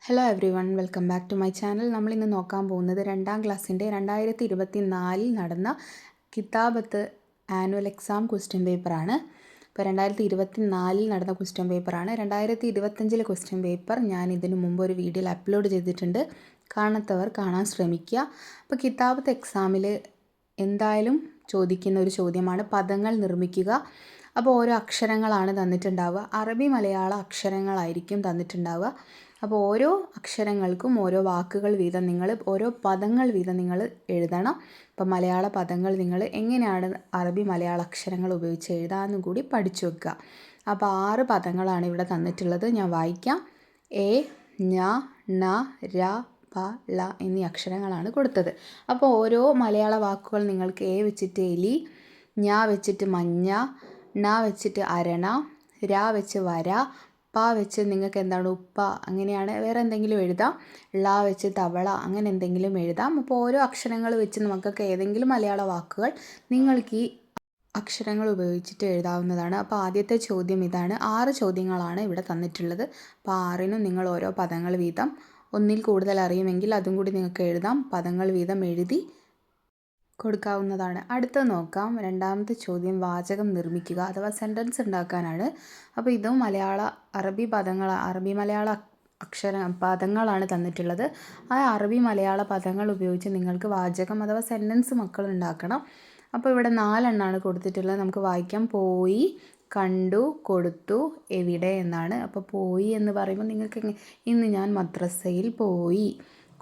Hello everyone, welcome back to my channel. നമ്മളിന്ന് നോക്കാൻ പോകുന്നത് 2ാം ക്ലാസ്സിൻ്റെ 2024 നടന്ന കിതാബത്ത് ആനുവൽ എക്സാം ക്വസ്റ്റ്യൻ പേപ്പറാണ്. ഇപ്പോൾ 2024 നടന്ന ക്വസ്റ്റ്യൻ പേപ്പറാണ്. 2025 ക്വസ്റ്റ്യൻ പേപ്പർ ഞാൻ ഇതിനു മുമ്പ് ഒരു വീഡിയോയിൽ അപ്ലോഡ് ചെയ്തിട്ടുണ്ട്. കാണാത്തവർ കാണാൻ ശ്രമിക്കുക. അപ്പോൾ കിതാബത്ത് എക്സാമിൽ എന്തായാലും ചോദിക്കുന്ന ഒരു ചോദ്യമാണ് പദങ്ങൾ നിർമ്മിക്കുക. അപ്പോൾ ഓരോ അക്ഷരങ്ങളാണ് തന്നിട്ടുണ്ടാവുക. അറബി മലയാള അക്ഷരങ്ങളായിരിക്കും തന്നിട്ടുണ്ടാവുക. അപ്പോൾ ഓരോ അക്ഷരങ്ങൾക്കും ഓരോ വാക്കുകൾ വീതം ഓരോ പദങ്ങൾ വീതം നിങ്ങൾ എഴുതണം. അപ്പോൾ മലയാള പദങ്ങൾ നിങ്ങൾ എങ്ങനെയാണ് അറബി മലയാള അക്ഷരങ്ങൾ ഉപയോഗിച്ച് എഴുതാമെന്നും കൂടി പഠിച്ചു വെക്കുക. അപ്പോൾ 6 പദങ്ങളാണ് ഇവിടെ തന്നിട്ടുള്ളത്. ഞാൻ വായിക്കാം. എ, ഞ, ണ, ര, പ, ള എന്നീ അക്ഷരങ്ങളാണ് കൊടുത്തത്. അപ്പോൾ ഓരോ മലയാള വാക്കുകൾ നിങ്ങൾക്ക് എ വെച്ചിട്ട് എലി, ഞ വെച്ചിട്ട് മഞ്ഞ, ണ വെച്ചിട്ട് അരണ, ര വെച്ച് വര, പ വെച്ച് നിങ്ങൾക്ക് എന്താണ് ഉപ്പ, അങ്ങനെയാണ് വേറെ എന്തെങ്കിലും എഴുതാം. ള വെച്ച് തവള, അങ്ങനെ എന്തെങ്കിലും എഴുതാം. അപ്പോൾ ഓരോ അക്ഷരങ്ങൾ വെച്ച് നമുക്കൊക്കെ ഏതെങ്കിലും മലയാള വാക്കുകൾ നിങ്ങൾക്ക് ഈ അക്ഷരങ്ങൾ ഉപയോഗിച്ചിട്ട് എഴുതാവുന്നതാണ്. അപ്പോൾ ആദ്യത്തെ ചോദ്യം ഇതാണ്. 6 ചോദ്യങ്ങളാണ് ഇവിടെ തന്നിട്ടുള്ളത്. അപ്പോൾ 6നും നിങ്ങൾ ഓരോ പദങ്ങൾ വീതം, ഒന്നിൽ കൂടുതൽ അറിയുമെങ്കിൽ അതും കൂടി നിങ്ങൾക്ക് എഴുതാം. പദങ്ങൾ വീതം എഴുതി കൊടുക്കാവുന്നതാണ്. അടുത്തത് നോക്കാം. 2ാമത്തെ ചോദ്യം വാചകം നിർമ്മിക്കുക അഥവാ സെൻറ്റൻസ് ഉണ്ടാക്കാനാണ്. അപ്പോൾ ഇതും അറബി മലയാള പദങ്ങളാണ് തന്നിട്ടുള്ളത്. ആ അറബി മലയാള പദങ്ങൾ ഉപയോഗിച്ച് നിങ്ങൾക്ക് വാചകം അഥവാ സെൻറ്റൻസ് മക്കൾ ഉണ്ടാക്കണം. അപ്പോൾ ഇവിടെ 4 എണ്ണമാണ് കൊടുത്തിട്ടുള്ളത്. നമുക്ക് വായിക്കാം. പോയി, കണ്ടു, കൊടുത്തു, എവിടെ എന്നാണ്. അപ്പോൾ പോയി എന്ന് പറയുമ്പോൾ നിങ്ങൾക്ക് ഇന്ന് ഞാൻ മദ്രസയിൽ പോയി.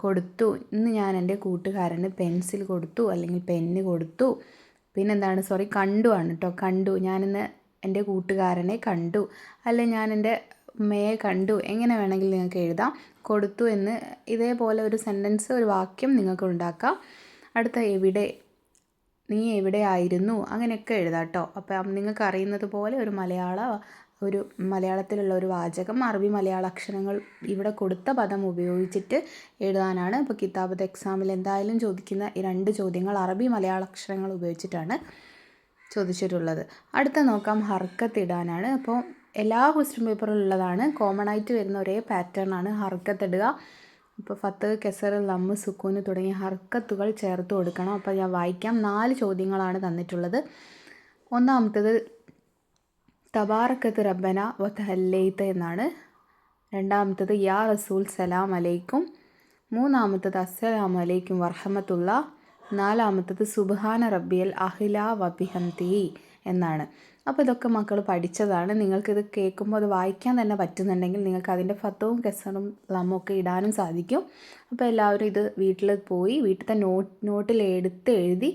കൊടുത്തു, ഇന്ന് ഞാൻ എൻ്റെ കൂട്ടുകാരന് പെൻസിൽ കൊടുത്തു അല്ലെങ്കിൽ പെന്ന് കൊടുത്തു. കണ്ടു ആണ് കേട്ടോ. കണ്ടു, ഞാനിന്ന് എൻ്റെ കൂട്ടുകാരനെ കണ്ടു, അല്ലെങ്കിൽ ഞാൻ എൻ്റെ ഉമ്മയെ കണ്ടു, എങ്ങനെ വേണമെങ്കിൽ നിങ്ങൾക്ക് എഴുതാം. കൊടുത്തു എന്ന് ഇതേപോലെ ഒരു സെൻറ്റൻസ്, ഒരു വാക്യം നിങ്ങൾക്ക് ഉണ്ടാക്കാം. അടുത്ത എവിടെ, നീ എവിടെയായിരുന്നു, അങ്ങനെയൊക്കെ എഴുതാം കേട്ടോ. അപ്പം നിങ്ങൾക്ക് അറിയുന്നത് പോലെ ഒരു മലയാളത്തിലുള്ള ഒരു വാചകം അറബി മലയാള അക്ഷരങ്ങൾ ഇവിടെ കൊടുത്ത പദം ഉപയോഗിച്ചിട്ട് എഴുതാനാണ്. ഇപ്പോൾ കിതാബത്ത് എക്സാമിൽ എന്തായാലും ചോദിക്കുന്ന ഈ 2 ചോദ്യങ്ങൾ അറബി മലയാള അക്ഷരങ്ങൾ ഉപയോഗിച്ചിട്ടാണ് ചോദിച്ചിട്ടുള്ളത്. അടുത്ത നോക്കാം. ഹർക്കത്ത് ഇടാനാണ്. അപ്പോൾ എല്ലാ ക്വസ്റ്റ്യൻ പേപ്പറിലുള്ളതാണ്, കോമൺ ആയിട്ട് വരുന്ന ഒരേ പാറ്റേൺ ആണ് ഹർക്കത്ത് ഇടുക. ഇപ്പോൾ ഫത്ത്, കെസർ, ലമ്മ്, സുക്കൂന് തുടങ്ങിയ ഹർക്കത്തുകൾ ചേർത്ത് കൊടുക്കണം. അപ്പോൾ ഞാൻ വായിക്കാം. 4 ചോദ്യങ്ങളാണ് തന്നിട്ടുള്ളത്. ഒന്നാമത്തേത് തബാറക്കത്ത് റബ്ബന വ തഹല്ലൈത്ത എന്നാണ്. 2ാമത്തേത് യാ റസൂൽ സലാം അലൈക്കും. 3ാമത്തേത് അസ്സലാമു അലൈക്കും വറഹമത്തുള്ള. 4ാമത്തേത് സുബ്ഹാന റബ്ബിയൽ അഹ്ല വബിഹംദി എന്നാണ്. അപ്പോൾ ഇതൊക്കെ മക്കൾ പഠിച്ചതാണ്. നിങ്ങൾക്കിത് കേൾക്കുമ്പോൾ അത് വായിക്കാൻ തന്നെ പറ്റുന്നുണ്ടെങ്കിൽ നിങ്ങൾക്ക് അതിൻ്റെ ഫത്തവും കെസറും ലമ്മും ഒക്കെ ഇടാനും സാധിക്കും. അപ്പോൾ എല്ലാവരും ഇത് വീട്ടിൽ പോയി വീട്ടിലത്തെ നോട്ടിൽ എഴുതി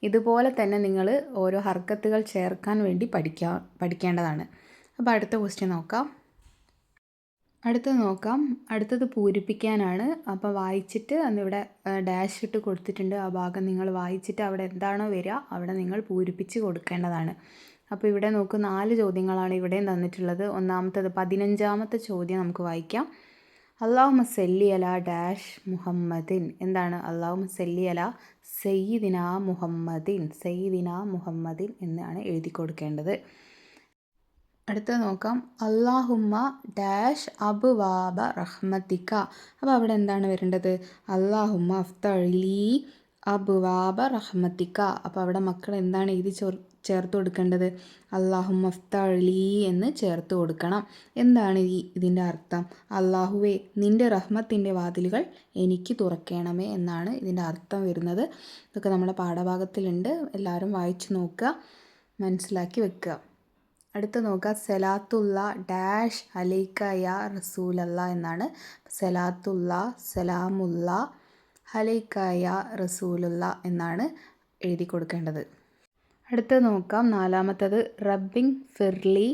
ഇതുപോലെ തന്നെ നിങ്ങൾ ഓരോ ഹർക്കത്തുകൾ ചേർക്കാൻ വേണ്ടി പഠിക്കേണ്ടതാണ്. അപ്പോൾ അടുത്ത ക്വസ്റ്റ്യൻ നോക്കാം. അടുത്തത് പൂരിപ്പിക്കാനാണ്. അപ്പോൾ വായിച്ചിട്ട് അന്നിവിടെ ഡാഷ് ഇട്ട് കൊടുത്തിട്ടുണ്ട്. ആ ഭാഗം നിങ്ങൾ വായിച്ചിട്ട് അവിടെ എന്താണോ വരിക അവിടെ നിങ്ങൾ പൂരിപ്പിച്ച് കൊടുക്കേണ്ടതാണ്. അപ്പോൾ ഇവിടെ നോക്കൂ, 4 ചോദ്യങ്ങളാണ് ഇവിടെയും തന്നിട്ടുള്ളത്. 15ാമത്തെ ചോദ്യം നമുക്ക് വായിക്കാം. അല്ലാഹുമ്മ സല്ലി അലാ ഡാഷ് മുഹമ്മദിൻ. എന്താണ് അല്ലാഹുമ്മ സല്ലി അലാ സയ്യിദിന മുഹമ്മദിൻ എന്നാണ് എഴുതി കൊടുക്കേണ്ടത്. അടുത്തത് നോക്കാം. അല്ലാഹുമ്മ ഡാഷ് അബ്വാബ റഹ്മത്തിക. അപ്പോൾ അവിടെ എന്താണ് വരേണ്ടത്? അല്ലാഹുമ്മ അഫ്തലി അബ്വാബ റഹ്മത്തിക. അപ്പോൾ അവിടെ മക്കൾ എന്താണ് എഴുതി ചേർത്ത് കൊടുക്കേണ്ടത്? അല്ലാഹുമ്മ അഫ്തലി എന്ന് ചേർത്ത് കൊടുക്കണം. എന്താണ് ഇതിൻ്റെ അർത്ഥം? അല്ലാഹുവേ, നിൻ്റെ റഹ്മത്തിൻ്റെ വാതിലുകൾ എനിക്ക് തുറക്കണമേ എന്നാണ് ഇതിൻ്റെ അർത്ഥം വരുന്നത്. ഇതൊക്കെ നമ്മുടെ പാഠഭാഗത്തിലുണ്ട്. എല്ലാവരും വായിച്ചു നോക്കുക, മനസ്സിലാക്കി വെക്കുക. അടുത്ത നോക്കുക. സലാത്തുള്ള ഡാഷ് അലൈക്ക യാ റസൂലല്ല എന്നാണ്. സലാത്തുള്ള സലാമുള്ള അലൈക്ക യാ റസൂലുള്ള എന്നാണ് എഴുതി കൊടുക്കേണ്ടത്. അടുത്തത് നോക്കാം. 4ാമത്തേത് റബ്ബിങ് ഫിർലി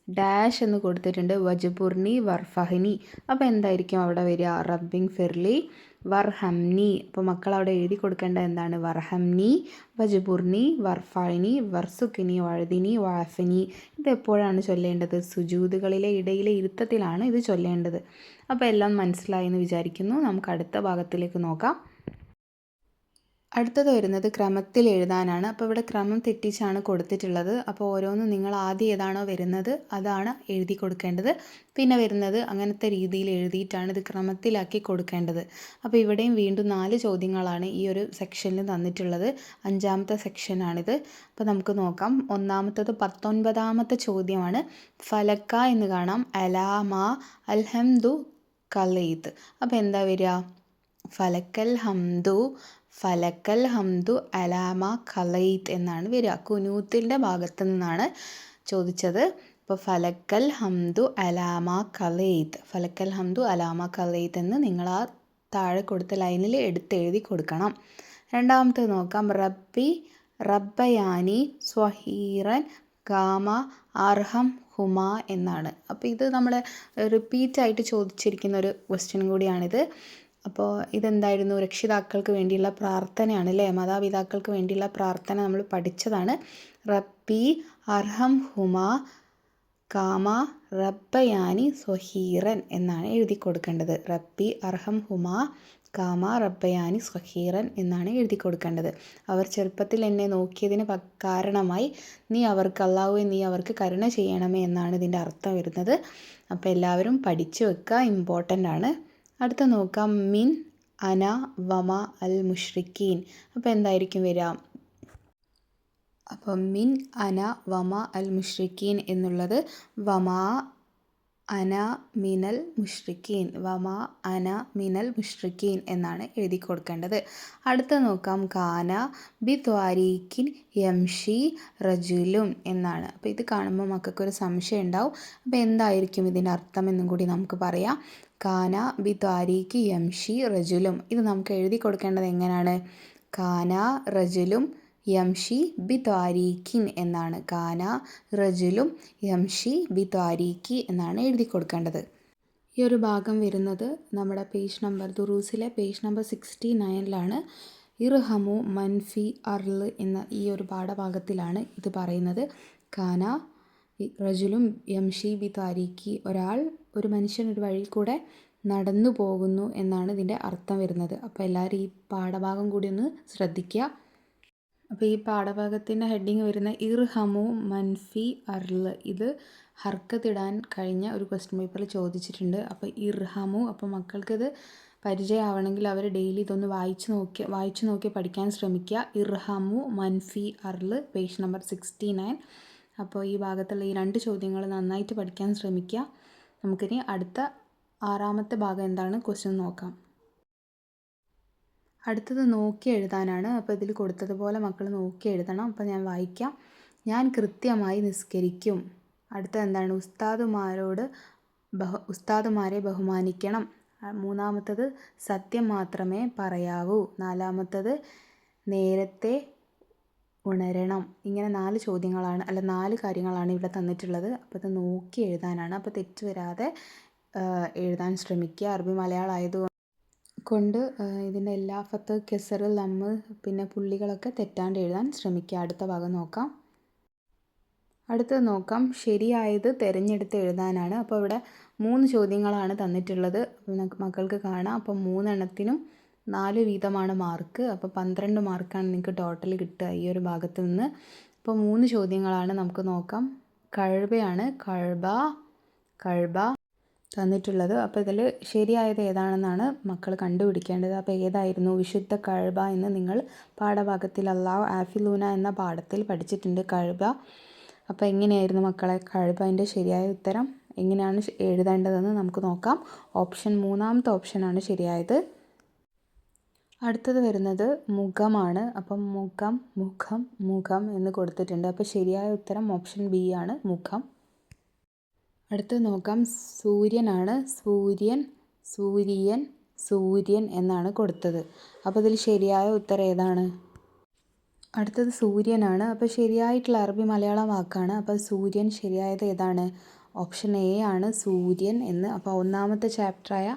ഡാഷ് എന്ന് കൊടുത്തിട്ടുണ്ട്. വജ്ബുർനി വർഫഹ്നി. അപ്പോൾ എന്തായിരിക്കും അവിടെ വരിക? റബ്ബിങ് ഫിർലി വർഹംനി. അപ്പോൾ മക്കൾ അവിടെ എഴുതി കൊടുക്കേണ്ടത് എന്താണ്? വർഹംനി, വജ്ബുർനി, വർഫഅനി, വർസുഖ്നി, വഅദിനി, വഅഫനി. ഇത് എപ്പോഴാണ് ചൊല്ലേണ്ടത്? സുജൂദുകളിലെ ഇടയിലെ ഇരുത്തത്തിലാണ് ഇത് ചൊല്ലേണ്ടത്. അപ്പോൾ എല്ലാം മനസ്സിലായി എന്ന് വിചാരിക്കുന്നു. നമുക്ക് അടുത്ത ഭാഗത്തിലേക്ക് നോക്കാം. അടുത്തത് വരുന്നത് ക്രമത്തിൽ എഴുതാനാണ്. അപ്പോൾ ഇവിടെ ക്രമം തെറ്റിച്ചാണ് കൊടുത്തിട്ടുള്ളത്. അപ്പോൾ ഓരോന്നും നിങ്ങൾ ആദ്യം ഏതാണോ വരുന്നത് അതാണ് എഴുതി കൊടുക്കേണ്ടത്. പിന്നെ വരുന്നത് അങ്ങനത്തെ രീതിയിൽ എഴുതിയിട്ടാണ് ഇത് ക്രമത്തിലാക്കി കൊടുക്കേണ്ടത്. അപ്പോൾ ഇവിടെയും വീണ്ടും 4 ചോദ്യങ്ങളാണ് ഈ ഒരു സെക്ഷനിൽ തന്നിട്ടുള്ളത്. 5ാമത്തെ സെക്ഷനാണിത്. അപ്പോൾ നമുക്ക് നോക്കാം. ഒന്നാമത്തത് 19ാമത്തെ ചോദ്യമാണ്. ഫലക്ക എന്ന് കാണാം. അലാമ അൽഹംദു കലീത്ത്. അപ്പോൾ എന്താ വരിക? ഫലക്കൽ ഹംദു അലാമ ഖലൈത്ത് എന്നാണ് വരിക. കുനൂത്തിൻ്റെ ഭാഗത്തു നിന്നാണ് ചോദിച്ചത്. അപ്പോൾ ഫലക്കൽ ഹംദു അലാമ ഖലൈത്ത് എന്ന് നിങ്ങൾ ആ താഴെ കൊടുത്ത ലൈനിൽ എടുത്തെഴുതി കൊടുക്കണം. രണ്ടാമത്തേത് നോക്കാം. റബ്ബയാനി സ്വഹീറൻ ഗാമ അർഹം ഹുമ എന്നാണ്. അപ്പോൾ ഇത് നമ്മൾ റിപ്പീറ്റായിട്ട് ചോദിച്ചിരിക്കുന്ന ഒരു ക്വസ്റ്റ്യൻ കൂടിയാണിത്. അപ്പോൾ ഇതെന്തായിരുന്നു? രക്ഷിതാക്കൾക്ക് വേണ്ടിയുള്ള പ്രാർത്ഥനയാണ് അല്ലേ? മാതാപിതാക്കൾക്ക് വേണ്ടിയുള്ള പ്രാർത്ഥന നമ്മൾ പഠിച്ചതാണ്. റബ്ബി അർഹം ഹുമ കാമ റബ്ബയാനി സ്വഹീറൻ എന്നാണ് എഴുതി കൊടുക്കേണ്ടത്. റബ്ബി അർഹം ഹുമ കാമ റബ്ബയാനി സ്വഹീറൻ എന്നാണ് എഴുതി കൊടുക്കേണ്ടത്. അവർ ചെറുപ്പത്തിൽ എന്നെ നോക്കിയതിന് കാരണമായി അള്ളാഹുവേ നീ അവർക്ക് കരുണ ചെയ്യണമേ എന്നാണ് ഇതിൻ്റെ അർത്ഥം വരുന്നത്. അപ്പോൾ എല്ലാവരും പഠിച്ചു വെക്കുക, ഇമ്പോർട്ടൻ്റ് ആണ്. അടുത്ത നോക്കാം. മിൻ അന വമ അൽ മുഷ്രിക്കീൻ. അപ്പോൾ എന്തായിരിക്കും വരിക? അപ്പോൾ മിൻ അന വമ അൽ മുഷ്രിക്കീൻ എന്നുള്ളത് വമാ അന മിനൽ മുഷ്രിക്കീൻ എന്നാണ് എഴുതി കൊടുക്കേണ്ടത്. അടുത്ത നോക്കാം. കാന ബി ത്വാരീഖിൻ യംഷി റജുലും എന്നാണ്. അപ്പോൾ ഇത് കാണുമ്പോൾ മക്കൾക്കൊരു സംശയം ഉണ്ടാവും. അപ്പോൾ എന്തായിരിക്കും ഇതിൻ്റെ അർത്ഥം എന്നും കൂടി നമുക്ക് പറയാം. കാന ബി ത്വാരീഖി യംഷി റജുലും. ഇത് നമുക്ക് എഴുതി കൊടുക്കേണ്ടത് എങ്ങനെയാണ്? കാന റജുലും യംഷി ബി ത്വാരീഖിൻ എന്നാണ്. കാന റജുലും യംഷി ബി ത്വാരീഖി എന്നാണ് എഴുതി കൊടുക്കേണ്ടത്. ഈ ഒരു ഭാഗം വരുന്നത് നമ്മുടെ ദുറൂസിലെ പേജ് നമ്പർ 69 ഇർഹമു മൻഫി അർൾ എന്ന ഈ ഒരു പാഠഭാഗത്തിലാണ് ഇത് പറയുന്നത്. കാന റജുലും യംഷി ബി ത്വാരീഖി. ഒരു മനുഷ്യൻ ഒരു വഴി കൂടെ നടന്നു പോകുന്നു എന്നാണ് ഇതിൻ്റെ അർത്ഥം വരുന്നത്. അപ്പോൾ എല്ലാവരും ഈ പാഠഭാഗം കൂടി ഒന്ന് ശ്രദ്ധിക്കുക. അപ്പോൾ ഈ പാഠഭാഗത്തിൻ്റെ ഹെഡിങ് വരുന്ന ഇർഹമു മൻഫി അർൾ. ഇത് ഹർക്കത്തിടാൻ കഴിഞ്ഞ ഒരു ക്വസ്റ്റ്യൻ പേപ്പറിൽ ചോദിച്ചിട്ടുണ്ട്. അപ്പോൾ ഇർഹമു, അപ്പോൾ മക്കൾക്കിത് പരിചയമാവണമെങ്കിൽ അവർ ഡെയിലി ഇതൊന്ന് വായിച്ചു നോക്കി പഠിക്കാൻ ശ്രമിക്കുക. ഇർഹമു മൻഫി അർൾ, പേജ് നമ്പർ 69. അപ്പോൾ ഈ ഭാഗത്തുള്ള ഈ 2 ചോദ്യങ്ങൾ നന്നായിട്ട് പഠിക്കാൻ ശ്രമിക്കുക. നമുക്കിനി അടുത്ത 6ാമത്തെ ഭാഗം എന്താണ് ക്വസ്റ്റ്യൻ നോക്കാം. അടുത്തത് നോക്കി എഴുതാനാണ്. അപ്പോൾ ഇതിൽ കൊടുത്തതുപോലെ മക്കൾ നോക്കി എഴുതണം. അപ്പോൾ ഞാൻ വായിക്കാം. ഞാൻ കൃത്യമായി നിസ്കരിക്കും. അടുത്തത് എന്താണ്? ഉസ്താദുമാരെ ബഹുമാനിക്കണം. 3ാമത്തത് സത്യം മാത്രമേ പറയാവൂ. 4ാമത്തത് നേരത്തെ ഉണരണം. ഇങ്ങനെ 4 ചോദ്യങ്ങളാണ് 4 കാര്യങ്ങളാണ് ഇവിടെ തന്നിട്ടുള്ളത്. അപ്പോൾ ഇത് നോക്കി എഴുതാനാണ്. അപ്പോൾ തെറ്റ് വരാതെ എഴുതാൻ ശ്രമിക്കുക. അറബി മലയാളം ആയതുകൊണ്ട് ഇതിൻ്റെ എല്ലാ ഫത്ത് കെസർ ലമ്മ് പിന്നെ പുള്ളികളൊക്കെ തെറ്റാണ്ട് എഴുതാൻ ശ്രമിക്കുക. അടുത്ത ഭാഗം നോക്കാം. അടുത്തത് നോക്കാം. ശരിയായത് തിരഞ്ഞെടുത്ത് എഴുതാനാണ്. അപ്പോൾ ഇവിടെ 3 ചോദ്യങ്ങളാണ് തന്നിട്ടുള്ളത്. മക്കൾക്ക് കാണാം. അപ്പോൾ 3 എണ്ണത്തിനും 4 വീതമാണ് മാർക്ക്. അപ്പോൾ 12 മാർക്കാണ് നിങ്ങൾക്ക് ടോട്ടൽ കിട്ടുക ഈ ഒരു ഭാഗത്ത് നിന്ന്. അപ്പോൾ 3 ചോദ്യങ്ങളാണ് നമുക്ക് നോക്കാം. കഴുബയാണ്. കഴുബ തന്നിട്ടുള്ളത്. അപ്പോൾ ഇതിൽ ശരിയായത് ഏതാണെന്നാണ് മക്കൾ കണ്ടുപിടിക്കേണ്ടത്. അപ്പോൾ ഏതായിരുന്നു? വിശുദ്ധ കഴുബ എന്ന് നിങ്ങൾ പാഠഭാഗത്തിൽ അല്ലാഹു ആഫിലൂന എന്ന പാഠത്തിൽ പഠിച്ചിട്ടുണ്ട്. കഴുബ. അപ്പോൾ എങ്ങനെയായിരുന്നു മക്കളെ കഴുബൻ്റെ ശരിയായ ഉത്തരം? എങ്ങനെയാണ് എഴുതേണ്ടതെന്ന് നമുക്ക് നോക്കാം. 3ാമത്തെ ഓപ്ഷനാണ് ശരിയായത്. അടുത്തത് വരുന്നത് മുഖമാണ്. അപ്പം മുഖം എന്ന് കൊടുത്തിട്ടുണ്ട്. അപ്പോൾ ശരിയായ ഉത്തരം ഓപ്ഷൻ ബി ആണ്, മുഖം. അടുത്തത് നോക്കാം. സൂര്യനാണ്. സൂര്യൻ എന്നാണ് കൊടുത്തത്. അപ്പോൾ ഇതിൽ ശരിയായ ഉത്തരം ഏതാണ്? അടുത്തത് സൂര്യനാണ്. അപ്പോൾ ശരിയായിട്ടുള്ള അറബി മലയാളം വാക്കാണ്. അപ്പോൾ സൂര്യൻ ശരിയായത് ഏതാണ്? ഓപ്ഷൻ എ ആണ്, സൂര്യൻ എന്ന്. അപ്പോൾ 1ാമത്തെ ചാപ്റ്ററായ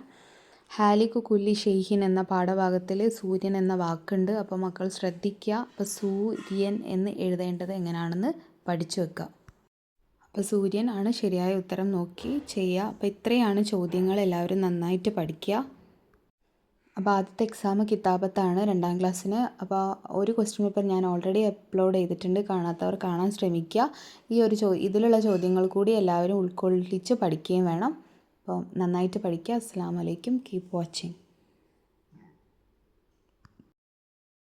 ഹാലിക്കു കുല്ലി ഷെയ്ഹിൻ എന്ന പാഠഭാഗത്തിൽ സൂര്യൻ എന്ന വാക്കുണ്ട്. അപ്പോൾ മക്കൾ ശ്രദ്ധിക്കുക. അപ്പോൾ സൂര്യൻ എന്ന് എഴുതേണ്ടത് എങ്ങനെയാണെന്ന് പഠിച്ചു വെക്കുക. അപ്പോൾ സൂര്യൻ ആണ് ശരിയായ ഉത്തരം നോക്കി ചെയ്യുക. അപ്പോൾ ഇത്രയാണ് ചോദ്യങ്ങൾ. എല്ലാവരും നന്നായിട്ട് പഠിക്കുക. അപ്പോൾ ആദ്യത്തെ എക്സാം കിതാബത്താണ് 2ാം ക്ലാസ്സിന്. അപ്പോൾ ഒരു ക്വസ്റ്റ്യൻ പേപ്പർ ഞാൻ ഓൾറെഡി അപ്ലോഡ് ചെയ്തിട്ടുണ്ട്, കാണാത്തവർ കാണാൻ ശ്രമിക്കുക. ഈ ഒരു ഇതിലുള്ള ചോദ്യങ്ങൾ കൂടി എല്ലാവരും ഉൾക്കൊള്ളിച്ച് പഠിക്കുകയും വേണം. അപ്പോൾ നന്നായിട്ട് പഠിക്കുക. അസ്സലാമു അലൈക്കും. Keep watching.